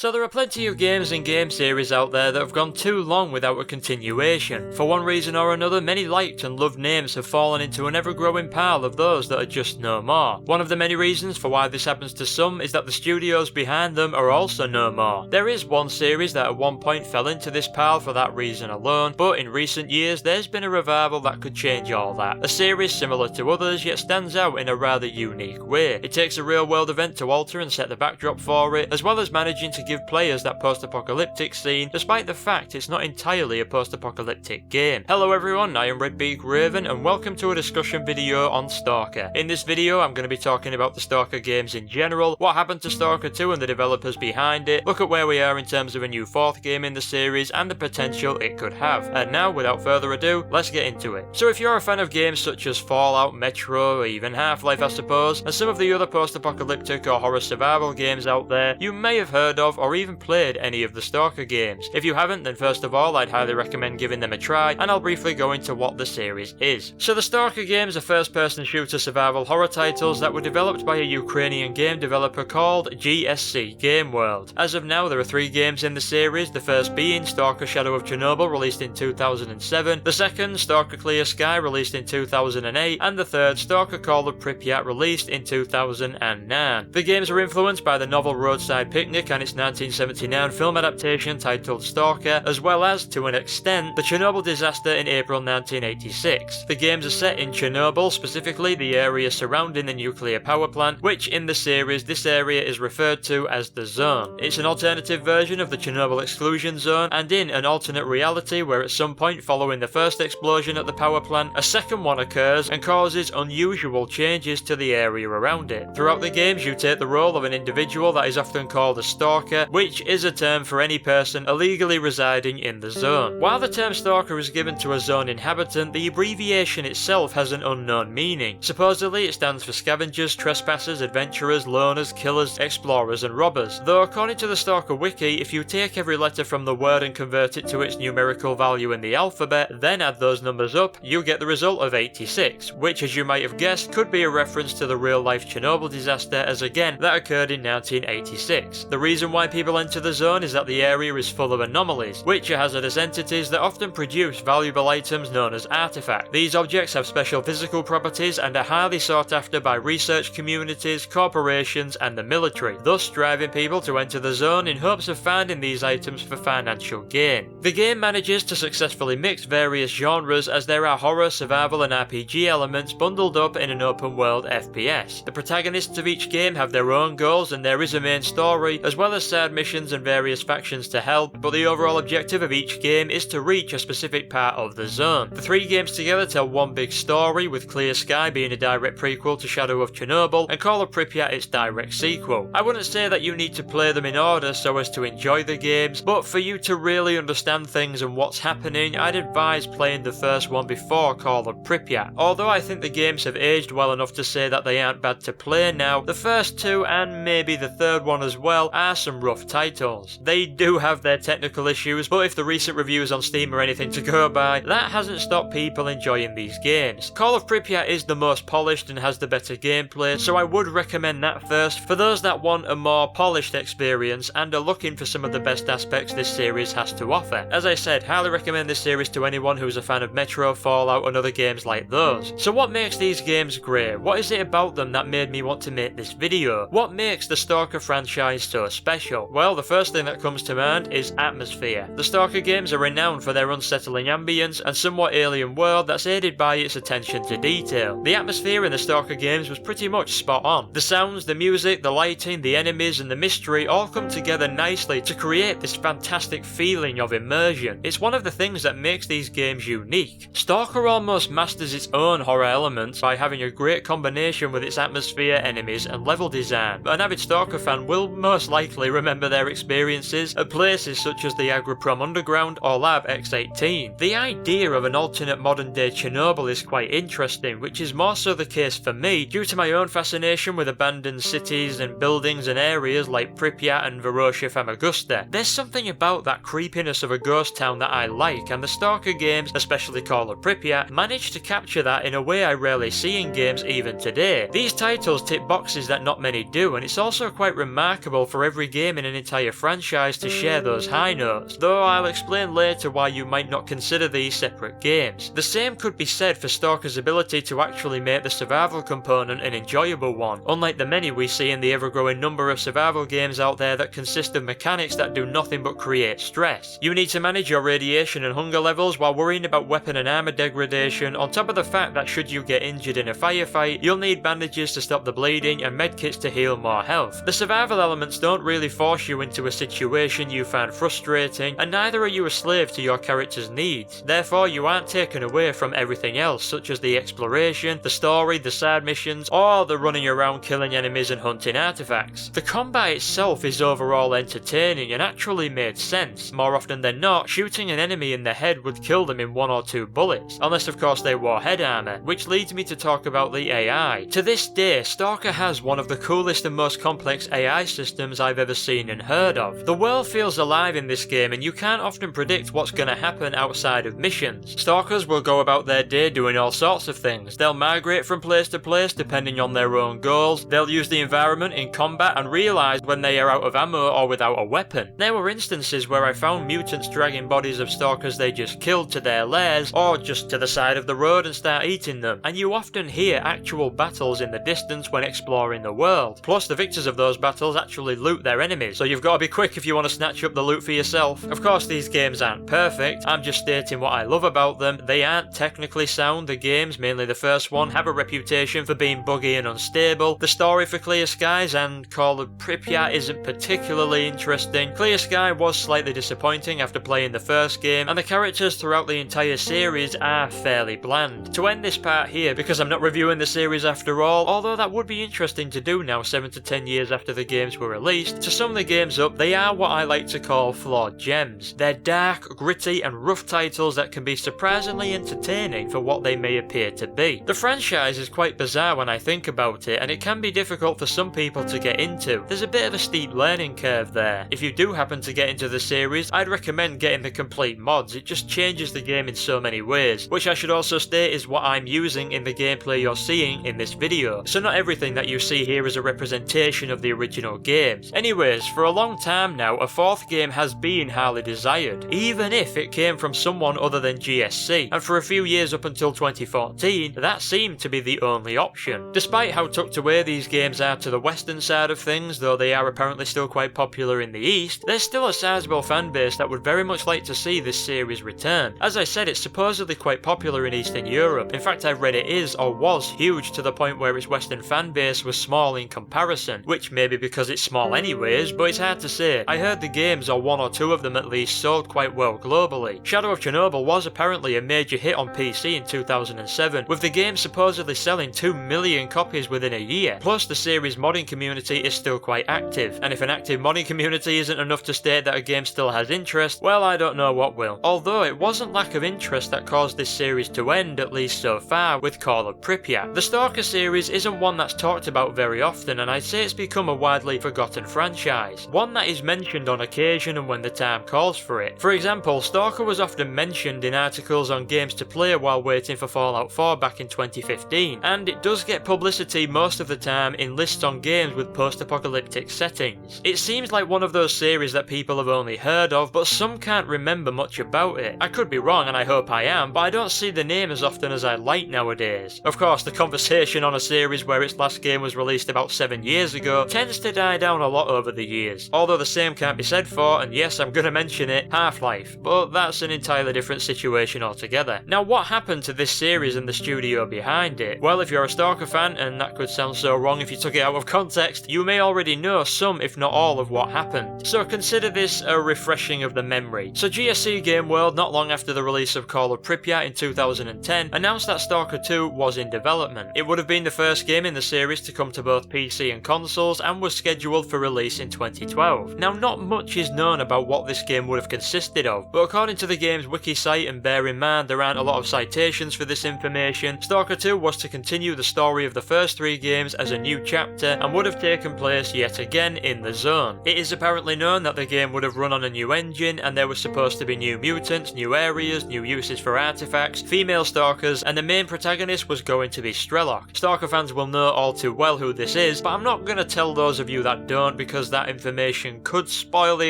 So there are plenty of games and game series out there that have gone too long without a continuation. For one reason or another, many liked and loved names have fallen into an ever-growing pile of those that are just no more. One of the many reasons for why this happens to some is that the studios behind them are also no more. There is one series that at one point fell into this pile for that reason alone, but in recent years there's been a revival that could change all that. A series similar to others yet stands out in a rather unique way. It takes a real-world event to alter and set the backdrop for it, as well as managing to give players that post-apocalyptic scene, despite the fact it's not entirely a post-apocalyptic game. Hello everyone, I am RedBeakRaven and welcome to a discussion video on Stalker. In this video I'm going to be talking about the Stalker games in general, what happened to Stalker 2 and the developers behind it, look at where we are in terms of a new fourth game in the series and the potential it could have. And now, without further ado, let's get into it. So if you're a fan of games such as Fallout, Metro, or even Half-Life I suppose, and some of the other post-apocalyptic or horror survival games out there, you may have heard of or even played any of the Stalker games. If you haven't, then first of all I'd highly recommend giving them a try, and I'll briefly go into what the series is. So the Stalker games are first-person shooter survival horror titles that were developed by a Ukrainian game developer called GSC Game World. As of now there are 3 games in the series, the first being Stalker Shadow of Chernobyl released in 2007, the second Stalker.Clear released in 2008, and the third Stalker.Call of Pripyat released in 2009. The games are influenced by the novel Roadside Picnic and its 1979 film adaptation titled Stalker, as well as, to an extent, the Chernobyl disaster in April 1986. The games are set in Chernobyl, specifically the area surrounding the nuclear power plant, which in the series this area is referred to as the Zone. It's an alternative version of the Chernobyl exclusion zone, and in an alternate reality where at some point following the first explosion at the power plant, a second one occurs and causes unusual changes to the area around it. Throughout the games you take the role of an individual that is often called a stalker, which is a term for any person illegally residing in the zone. While the term stalker is given to a zone inhabitant, the abbreviation itself has an unknown meaning. Supposedly it stands for scavengers, trespassers, adventurers, loners, killers, explorers and robbers. Though according to the Stalker wiki, if you take every letter from the word and convert it to its numerical value in the alphabet, then add those numbers up, you get the result of 86, which as you might have guessed could be a reference to the real-life Chernobyl disaster, as again that occurred in 1986. The reason why people enter the zone is that the area is full of anomalies, which are hazardous entities that often produce valuable items known as artifacts. These objects have special physical properties and are highly sought after by research communities, corporations and the military, thus driving people to enter the zone in hopes of finding these items for financial gain. The game manages to successfully mix various genres, as there are horror, survival and RPG elements bundled up in an open world FPS. The protagonists of each game have their own goals and there is a main story, as well as side missions and various factions to help, but the overall objective of each game is to reach a specific part of the zone. The 3 games together tell one big story, with Clear Sky being a direct prequel to Shadow of Chernobyl and Call of Pripyat its direct sequel. I wouldn't say that you need to play them in order so as to enjoy the games, but for you to really understand things and what's happening, I'd advise playing the first one before Call of Pripyat. Although I think the games have aged well enough to say that they aren't bad to play now, the first 2 and maybe the third one as well are some rough titles. They do have their technical issues, but if the recent reviews on Steam are anything to go by, that hasn't stopped people enjoying these games. Call of Pripyat is the most polished and has the better gameplay, so I would recommend that first for those that want a more polished experience and are looking for some of the best aspects this series has to offer. As I said, highly recommend this series to anyone who's a fan of Metro, Fallout and other games like those. So what makes these games great? What is it about them that made me want to make this video? What makes the Stalker franchise so special? Well, the first thing that comes to mind is atmosphere. The Stalker games are renowned for their unsettling ambience and somewhat alien world that's aided by its attention to detail. The atmosphere in the Stalker games was pretty much spot on. The sounds, the music, the lighting, the enemies and the mystery all come together nicely to create this fantastic feeling of immersion. It's one of the things that makes these games unique. Stalker almost masters its own horror elements by having a great combination with its atmosphere, enemies and level design. An avid Stalker fan will most likely remember their experiences at places such as the Agroprom Underground or Lab X18. The idea of an alternate modern day Chernobyl is quite interesting, which is more so the case for me due to my own fascination with abandoned cities and buildings and areas like Pripyat and Vorosha Famagusta. There's something about that creepiness of a ghost town that I like, and the Stalker games, especially Call of Pripyat, manage to capture that in a way I rarely see in games even today. These titles tick boxes that not many do, and it's also quite remarkable for every game game in an entire franchise to share those high notes, though I'll explain later why you might not consider these separate games. The same could be said for Stalker's ability to actually make the survival component an enjoyable one, unlike the many we see in the ever-growing number of survival games out there that consist of mechanics that do nothing but create stress. You need to manage your radiation and hunger levels while worrying about weapon and armor degradation, on top of the fact that should you get injured in a firefight, you'll need bandages to stop the bleeding and medkits to heal more health. The survival elements don't really force you into a situation you find frustrating, and neither are you a slave to your character's needs. Therefore, you aren't taken away from everything else, such as the exploration, the story, the side missions, or the running around killing enemies and hunting artifacts. The combat itself is overall entertaining and actually made sense. More often than not, shooting an enemy in the head would kill them in 1 or 2 bullets, unless of course they wore head armor, which leads me to talk about the AI. To this day, Stalker has one of the coolest and most complex AI systems I've ever seen and heard of. The world feels alive in this game, and you can't often predict what's going to happen outside of missions. Stalkers will go about their day doing all sorts of things. They'll migrate from place to place depending on their own goals. They'll use the environment in combat and realise when they are out of ammo or without a weapon. There were instances where I found mutants dragging bodies of stalkers they just killed to their lairs, or just to the side of the road and start eating them, and you often hear actual battles in the distance when exploring the world. Plus, the victors of those battles actually loot their enemies, so you've got to be quick if you want to snatch up the loot for yourself. Of course, these games aren't perfect, I'm just stating what I love about them. They aren't technically sound. The games, mainly the first one, have a reputation for being buggy and unstable. The story for Clear Skies and Call of Pripyat isn't particularly interesting. Clear Sky was slightly disappointing after playing the first game, and the characters throughout the entire series are fairly bland. To end this part here, because I'm not reviewing the series after all, although that would be interesting to do now 7 to 10 years after the games were released, to sum the games up, they are what I like to call flawed gems. They're dark, gritty and rough titles that can be surprisingly entertaining for what they may appear to be. The franchise is quite bizarre when I think about it, and it can be difficult for some people to get into. There's a bit of a steep learning curve there. If you do happen to get into the series, I'd recommend getting the complete mods. It just changes the game in so many ways, which I should also state is what I'm using in the gameplay you're seeing in this video. So not everything that you see here is a representation of the original games. Anyways, for a long time now, a 4th game has been highly desired, even if it came from someone other than GSC, and for a few years up until 2014, that seemed to be the only option. Despite how tucked away these games are to the western side of things, though they are apparently still quite popular in the east, there's still a sizable fanbase that would very much like to see this series return. As I said, it's supposedly quite popular in Eastern Europe. In fact, I've read it is or was huge to the point where its western fanbase was small in comparison, which may be because it's small anyways, but it's hard to say. I heard the games, or 1 or 2 of them at least, sold quite well globally. Shadow of Chernobyl was apparently a major hit on PC in 2007, with the game supposedly selling 2 million copies within a year. Plus, the series modding community is still quite active, and if an active modding community isn't enough to state that a game still has interest, well, I don't know what will. Although it wasn't lack of interest that caused this series to end, at least so far, with Call of Pripyat. The Stalker series isn't one that's talked about very often, and I'd say it's become a widely forgotten franchise. One that is mentioned on occasion and when the time calls for it. For example, Stalker was often mentioned in articles on games to play while waiting for Fallout 4 back in 2015, and it does get publicity most of the time in lists on games with post-apocalyptic settings. It seems like one of those series that people have only heard of, but some can't remember much about it. I could be wrong, and I hope I am, but I don't see the name as often as I'd like nowadays. Of course, the conversation on a series where its last game was released about 7 years ago tends to die down a lot over the years, although the same can't be said for, and yes, I'm gonna mention it, Half-Life, but that's an entirely different situation altogether. Now, what happened to this series and the studio behind it? Well, if you're a Stalker fan, and that could sound so wrong if you took it out of context, you may already know some, if not all, of what happened. So consider this a refreshing of the memory. So GSC Game World, not long after the release of Call of Pripyat in 2010, announced that Stalker 2 was in development. It would have been the first game in the series to come to both PC and consoles, and was scheduled for release in 2012. Now, not much is known about what this game would have consisted of, but according to the game's wiki site, and bear in mind there aren't a lot of citations for this information, Stalker 2 was to continue the story of the first 3 games as a new chapter, and would have taken place yet again in the zone. It is apparently known that the game would have run on a new engine, and there was supposed to be new mutants, new areas, new uses for artifacts, female stalkers, and the main protagonist was going to be S.T.A.L.K.E.R. Stalker fans will know all too well who this is, but I'm not going to tell those of you that don't, because that information could spoil the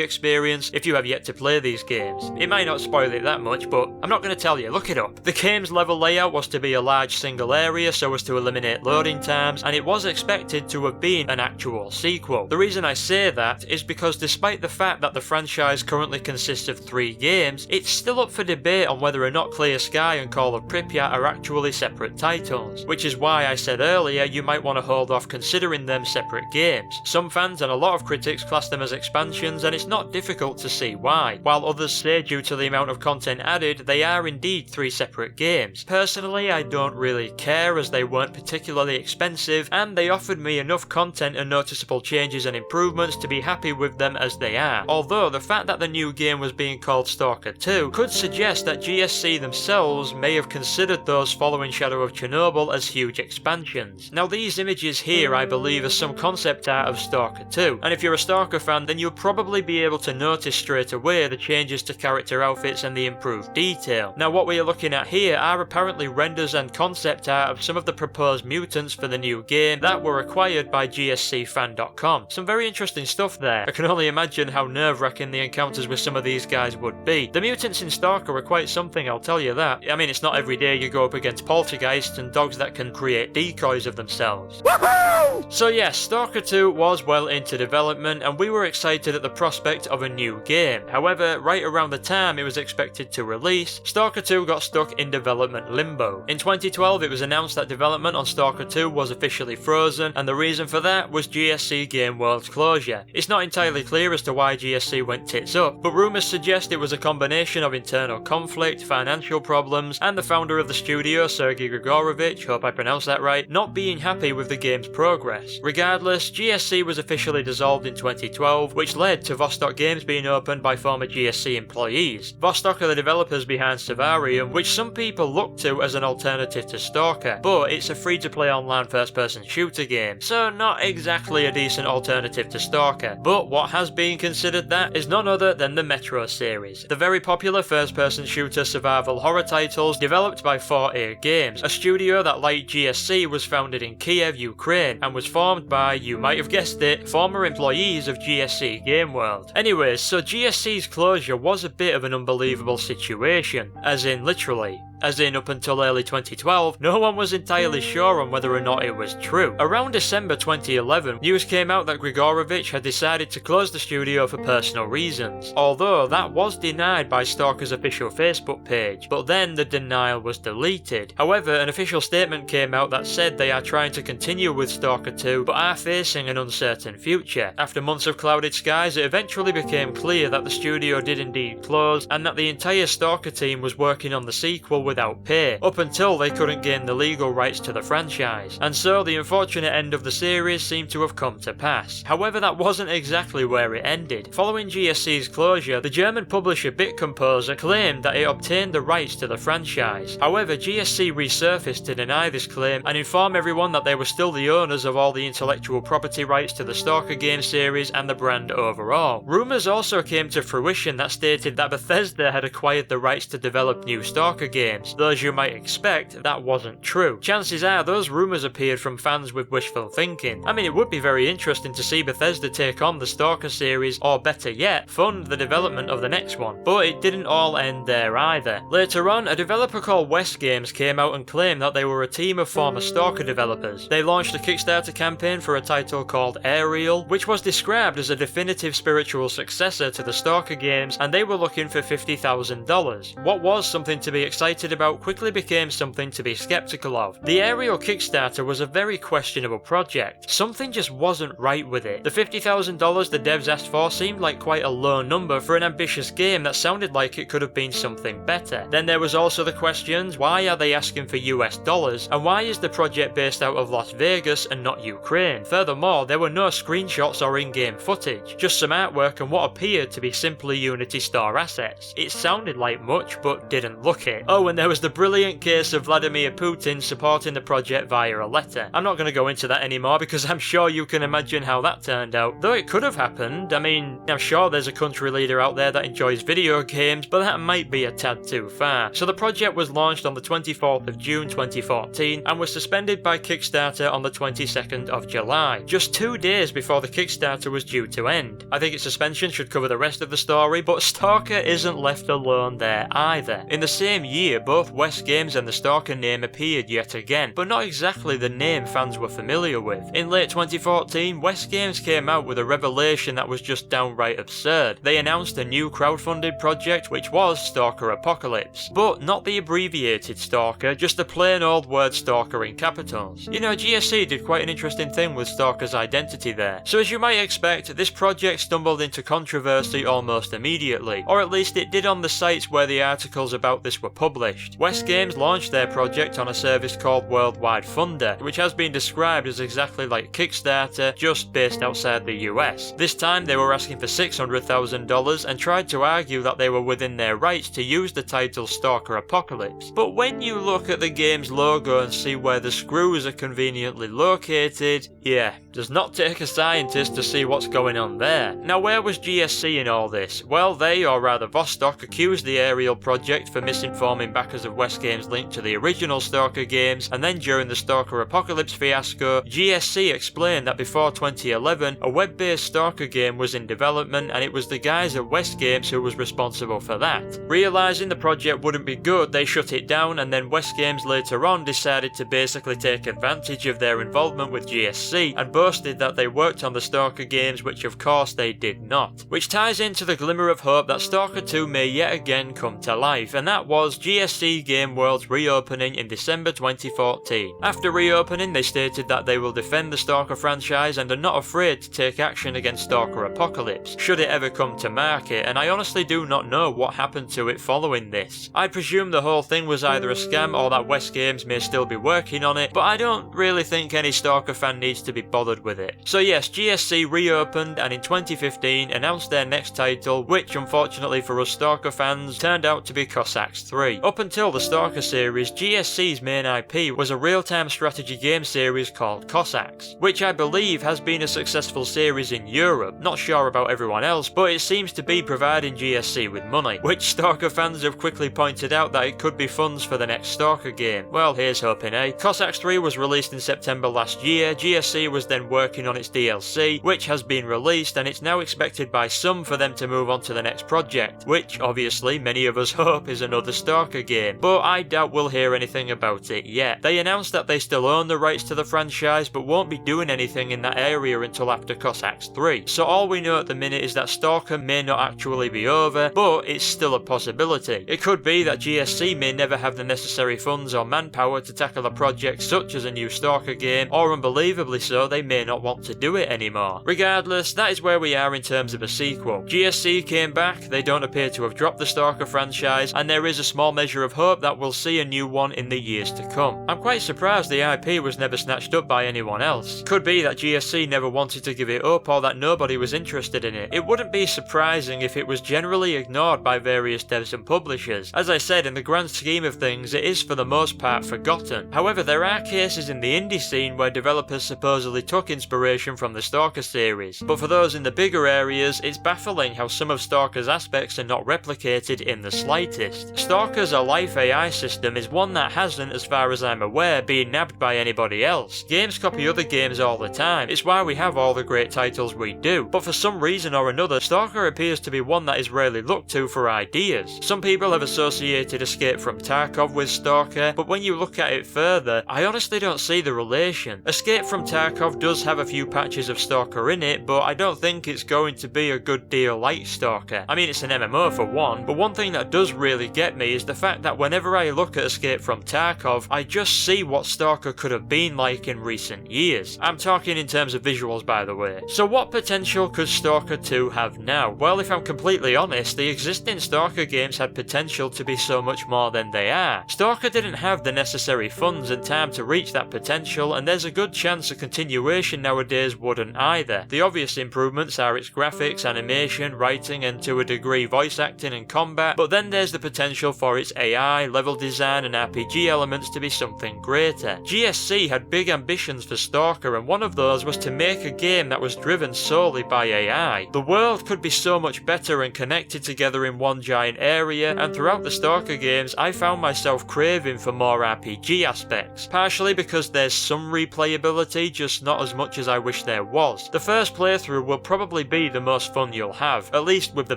experience if you have yet to play these games. It might not spoil it that much, but I'm not going to tell you, look it up. The game's level layout was to be a large single area so as to eliminate loading times, and it was expected to have been an actual sequel. The reason I say that is because despite the fact that the franchise currently consists of 3 games, it's still up for debate on whether or not Clear Sky and Call of Pripyat are actually separate titles, which is why I said earlier you might want to hold off considering them separate games. Some fans and a lot of critics class them as expansions, and it's not difficult to see why, while others say due to the amount of content added they are indeed 3 separate games. Personally, I don't really care as they weren't particularly expensive and they offered me enough content and noticeable changes and improvements to be happy with them as they are, although the fact that the new game was being called Stalker 2 could suggest that GSC themselves may have considered those following Shadow of Chernobyl as huge expansions. Now these images here I believe are some concept art of Stalker 2, and if you're a Stalker fan then you'll probably be able to notice straight away the changes to character outfits and the improved detail. Now what we are looking at here are apparently renders and concept art of some of the proposed mutants for the new game that were acquired by GSCFan.com. Some very interesting stuff there. I can only imagine how nerve-wracking the encounters with some of these guys would be. The mutants in Stalker are quite something, I'll tell you that. I mean, it's not every day you go up against poltergeists and dogs that can create decoys of themselves. Woohoo! So yes, Stalker 2 was well into development and we were excited at the prospect of a new game. However, right around the time it was expected to release, Stalker 2 got stuck in development limbo. In 2012 it was announced that development on Stalker 2 was officially frozen, and the reason for that was GSC Game World's closure. It's not entirely clear as to why GSC went tits up, but rumours suggest it was a combination of internal conflict, financial problems, and the founder of the studio, Sergei Grigorovich, hope I pronounced that right, not being happy with the game's progress. Regardless, GSC was officially dissolved in 2012, which led to Vostok Games being opened by former GSC employees. Vostok are the developers behind Savarium, which some people look to as an alternative to Stalker, but it's a free-to-play online first-person shooter game, so not exactly a decent alternative to Stalker. But what has been considered that is none other than the Metro series, the very popular first-person shooter survival horror titles developed by S.T.A.L.K.E.R Games, a studio that, like GSC, was founded in Kiev, Ukraine, and was formed by, you might have guessed it, former employees of GSC Game World. Anyways, so GSC's closure was a bit of an unbelievable situation, as in literally. As in, up until early 2012, no one was entirely sure on whether or not it was true. Around December 2011, news came out that Grigorovich had decided to close the studio for personal reasons, although that was denied by Stalker's official Facebook page, but then the denial was deleted. However, an official statement came out that said they are trying to continue with Stalker 2, but are facing an uncertain future. After months of clouded skies, it eventually became clear that the studio did indeed close, and that the entire Stalker team was working on the sequel without pay, up until they couldn't gain the legal rights to the franchise, and so the unfortunate end of the series seemed to have come to pass. However, that wasn't exactly where it ended. Following GSC's closure, the German publisher BitComposer claimed that it obtained the rights to the franchise. However, GSC resurfaced to deny this claim and inform everyone that they were still the owners of all the intellectual property rights to the Stalker game series and the brand overall. Rumours also came to fruition that stated that Bethesda had acquired the rights to develop new Stalker games. Though as you might expect, that wasn't true. Chances are those rumours appeared from fans with wishful thinking. I mean, it would be very interesting to see Bethesda take on the Stalker series, or better yet, fund the development of the next one. But it didn't all end there either. Later on, a developer called West Games came out and claimed that they were a team of former Stalker developers. They launched a Kickstarter campaign for a title called Aerial, which was described as a definitive spiritual successor to the Stalker games, and they were looking for $50,000. What was something to be excited about quickly became something to be skeptical of. The Aerial Kickstarter was a very questionable project. Something just wasn't right with it. The $50,000 the devs asked for seemed like quite a low number for an ambitious game that sounded like it could have been something better. Then there was also the questions, why are they asking for US dollars, and why is the project based out of Las Vegas and not Ukraine? Furthermore, there were no screenshots or in-game footage, just some artwork and what appeared to be simply Unity Store assets. It sounded like much, but didn't look it. Oh, when there was the brilliant case of Vladimir Putin supporting the project via a letter. I'm not going to go into that anymore because I'm sure you can imagine how that turned out, though it could have happened. I mean, I'm sure there's a country leader out there that enjoys video games, but that might be a tad too far. So the project was launched on the 24th of June 2014 and was suspended by Kickstarter on the 22nd of July, just 2 days before the Kickstarter was due to end. I think its suspension should cover the rest of the story, but Stalker isn't left alone there either. In the same year, both West Games and the Stalker name appeared yet again, but not exactly the name fans were familiar with. In late 2014, West Games came out with a revelation that was just downright absurd. They announced a new crowdfunded project which was Stalker Apocalypse, but not the abbreviated Stalker, just the plain old word Stalker in capitals. You know, GSC did quite an interesting thing with Stalker's identity there. So as you might expect, this project stumbled into controversy almost immediately, or at least it did on the sites where the articles about this were published. West Games launched their project on a service called Worldwide Funder, which has been described as exactly like Kickstarter, just based outside the US. This time they were asking for $600,000 and tried to argue that they were within their rights to use the title Stalker Apocalypse. But when you look at the game's logo and see where the screws are conveniently located, yeah, does not take a scientist to see what's going on there. Now where was GSC in all this? Well, they, or rather Vostok, accused the Aerial project for misinforming backers of West Games' link to the original Stalker games, and then during the Stalker Apocalypse fiasco, GSC explained that before 2011, a web-based Stalker game was in development and it was the guys at West Games who was responsible for that. Realising the project wouldn't be good, they shut it down, and then West Games later on decided to basically take advantage of their involvement with GSC and boasted that they worked on the Stalker games, which of course they did not. Which ties into the glimmer of hope that Stalker 2 may yet again come to life, and that was GSC Game World's reopening in December 2014. After reopening, they stated that they will defend the Stalker franchise and are not afraid to take action against Stalker Apocalypse, should it ever come to market, and I honestly do not know what happened to it following this. I presume the whole thing was either a scam or that West Games may still be working on it, but I don't really think any Stalker fan needs to be bothered with it. So yes, GSC reopened and in 2015 announced their next title, which unfortunately for us Stalker fans turned out to be Cossacks 3. Up until the Stalker series, GSC's main IP was a real-time strategy game series called Cossacks, which I believe has been a successful series in Europe. Not sure about everyone else, but it seems to be providing GSC with money, which Stalker fans have quickly pointed out that it could be funds for the next Stalker game. Well, here's hoping, eh? Cossacks 3 was released in September last year. GSC was then working on its DLC, which has been released, and it's now expected by some for them to move on to the next project, which obviously many of us hope is another Stalker game, but I doubt we'll hear anything about it yet. They announced that they still own the rights to the franchise, but won't be doing anything in that area until after Cossacks 3. So all we know at the minute is that Stalker may not actually be over, but it's still a possibility. It could be that GSC may never have the necessary funds or manpower to tackle a project such as a new Stalker game, or unbelievably so, they may not want to do it anymore. Regardless, that is where we are in terms of a sequel. GSC came back, they don't appear to have dropped the Stalker franchise, and there is a small measure of hope that we'll see a new one in the years to come. I'm quite surprised the IP was never snatched up by anyone else. Could be that GSC never wanted to give it up or that nobody was interested in it. It wouldn't be surprising if it was generally ignored by various devs and publishers. As I said, in the grand scheme of things, it is for the most part forgotten. However, there are cases in the indie scene where developers supposedly took inspiration from the Stalker series, but for those in the bigger areas, it's baffling how some of Stalker's aspects are not replicated in the slightest. Stalker's Life AI system is one that hasn't, as far as I'm aware, been nabbed by anybody else. Games copy other games all the time, it's why we have all the great titles we do, but for some reason or another, Stalker appears to be one that is rarely looked to for ideas. Some people have associated Escape from Tarkov with Stalker, but when you look at it further, I honestly don't see the relation. Escape from Tarkov does have a few patches of Stalker in it, but I don't think it's going to be a good deal like Stalker. I mean, it's an MMO for one, but one thing that does really get me is the fact that whenever I look at Escape from Tarkov, I just see what Stalker could have been like in recent years. I'm talking in terms of visuals, by the way. So what potential could Stalker 2 have now? Well, if I'm completely honest, the existing Stalker games had potential to be so much more than they are. Stalker didn't have the necessary funds and time to reach that potential, and there's a good chance a continuation nowadays wouldn't either. The obvious improvements are its graphics, animation, writing, and to a degree voice acting and combat, but then there's the potential for its AI, level design and RPG elements to be something greater. GSC had big ambitions for Stalker, and one of those was to make a game that was driven solely by AI. The world could be so much better and connected together in one giant area, and throughout the Stalker games I found myself craving for more RPG aspects, partially because there's some replayability, just not as much as I wish there was. The first playthrough will probably be the most fun you'll have, at least with the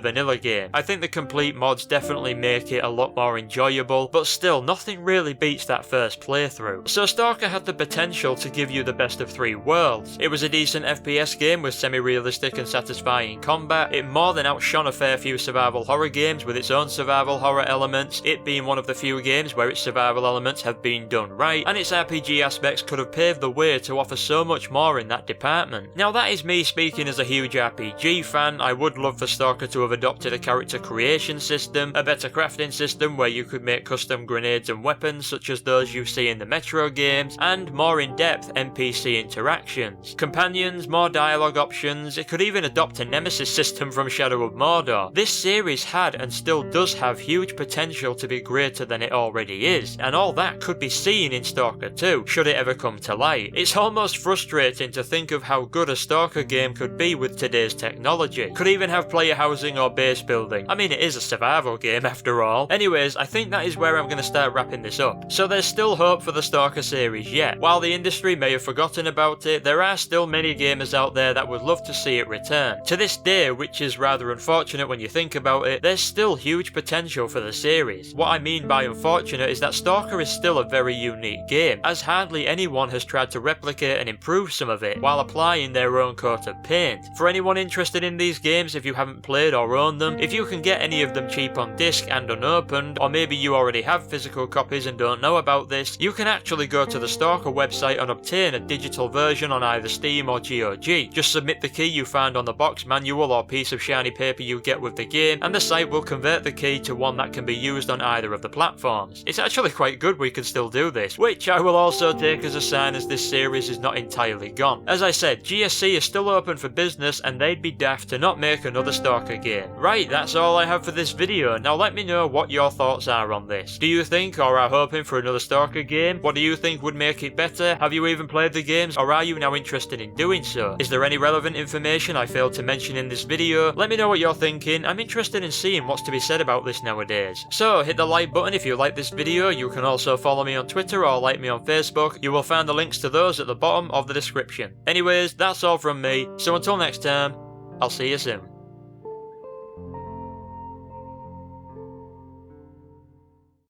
vanilla game. I think the complete mods definitely make it a lot more enjoyable, but still nothing really beats that first playthrough. So Stalker had the potential to give you the best of three worlds. It was a decent FPS game with semi-realistic and satisfying combat. It more than outshone a fair few survival horror games with its own survival horror elements, it being one of the few games where its survival elements have been done right, and its RPG aspects could have paved the way to offer so much more in that department. Now that is me speaking as a huge RPG fan. I would love for Stalker to have adopted a character creation system, a better crafting system where you could make custom grenades and weapons such as those you see in the Metro games, and more in-depth NPC interactions. Companions, more dialogue options, it could even adopt a nemesis system from Shadow of Mordor. This series had and still does have huge potential to be greater than it already is, and all that could be seen in Stalker 2, should it ever come to light. It's almost frustrating to think of how good a Stalker game could be with today's technology. Could even have player housing or base building. I mean, it is a survival game after all. Anyways, I think that is where I'm going to start wrapping this up. So there's still hope for the Stalker series yet. While the industry may have forgotten about it, there are still many gamers out there that would love to see it return. To this day, which is rather unfortunate when you think about it, there's still huge potential for the series. What I mean by unfortunate is that Stalker is still a very unique game, as hardly anyone has tried to replicate and improve some of it while applying their own coat of paint. For anyone interested in these games, if you haven't played or owned them, if you can get any of them cheap on disc and unopened, or maybe you already have physical copies and don't know about this, you can actually go to the Stalker website and obtain a digital version on either Steam or GOG. Just submit the key you find on the box manual or piece of shiny paper you get with the game, and the site will convert the key to one that can be used on either of the platforms. It's actually quite good we can still do this, which I will also take as a sign as this series is not entirely gone. As I said, GSC is still open for business and they'd be daft to not make another Stalker game. Right, that's all I have for this video. Now let me know what your thoughts are on this. Do you think or are hoping for another Stalker game? What do you think would make it better? Have you even played the games, or are you now interested in doing so? Is there any relevant information I failed to mention in this video? Let me know what you're thinking. I'm interested in seeing what's to be said about this nowadays. So hit the like button if you like this video. You can also follow me on Twitter or like me on Facebook. You will find the links to those at the bottom of the description. Anyways, that's all from me, so until next time, I'll see you soon.